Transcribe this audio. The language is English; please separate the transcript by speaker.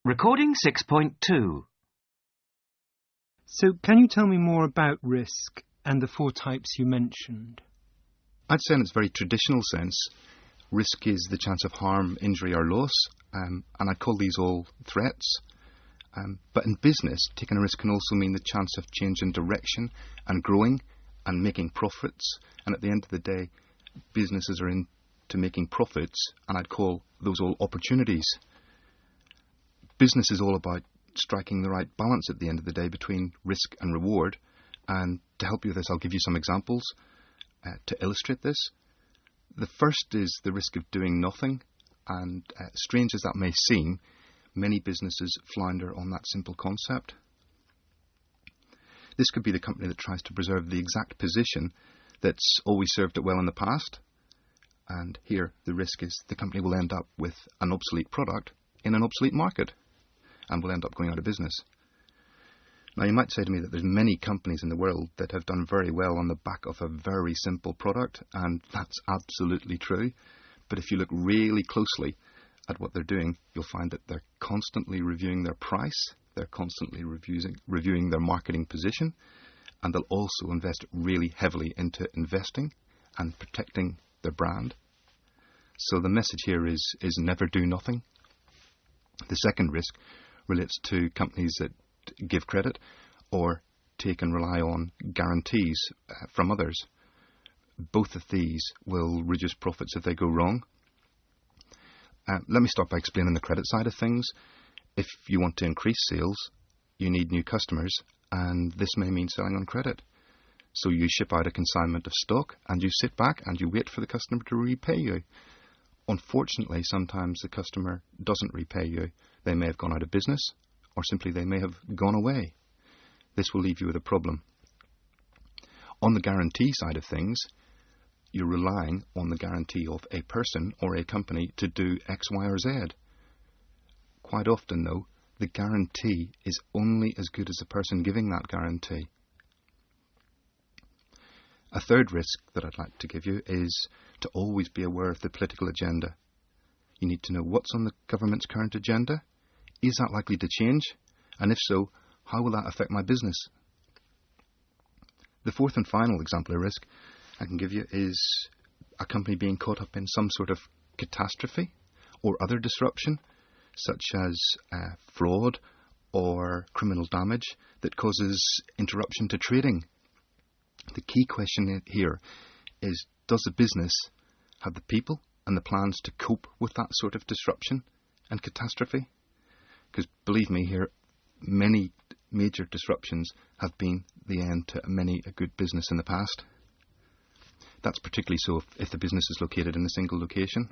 Speaker 1: Recording 6.2.
Speaker 2: So, can you tell me more about risk and the four types you mentioned?
Speaker 3: I'd say in its very traditional sense, risk is the chance of harm, injury or loss, and I'd call these all threats. But in business, taking a risk can also mean the chance of change in direction and growing and making profits. And at the end of the day, businesses are into making profits, and I'd call those all opportunities. Business is all about striking the right balance at the end of the day between risk and reward. And to help you with this, I'll give you some examples to illustrate this. The first is the risk of doing nothing. And strange as that may seem, many businesses flounder on that simple concept. This could be the company that tries to preserve the exact position that's always served it well in the past. And here the risk is the company will end up with an obsolete product in an obsolete market and will end up going out of business. Now, you might say to me that there's many companies in the world that have done very well on the back of a very simple product, and that's absolutely true. But if you look really closely at what they're doing, you'll find that they're constantly reviewing their price, they're constantly reviewing their marketing position, and they'll also invest really heavily into investing and protecting their brand. So the message here is never do nothing. The second risk relates to companies that give credit or take and rely on guarantees from others. Both of these will reduce profits if they go wrong. Let me start by explaining the credit side of things. If you want to increase sales, you need new customers, and this may mean selling on credit. So you ship out a consignment of stock and you sit back and you wait for the customer to repay you. Unfortunately, sometimes the customer doesn't repay you. They may have gone out of business, or simply they may have gone away. This will leave you with a problem. On the guarantee side of things, you're relying on the guarantee of a person or a company to do X, Y, or Z. Quite often, though, the guarantee is only as good as the person giving that guarantee. A third risk that I'd like to give you is to always be aware of the political agenda. You need to know what's on the government's current agenda. Is that likely to change? And if so, how will that affect my business? The fourth and final example of risk I can give you is a company being caught up in some sort of catastrophe or other disruption, such as fraud or criminal damage that causes interruption to trading. The key question here is, does the business have the people and the plans to cope with that sort of disruption and catastrophe? Because believe me here, many major disruptions have been the end to many a good business in the past. That's particularly so if the business is located in a single location.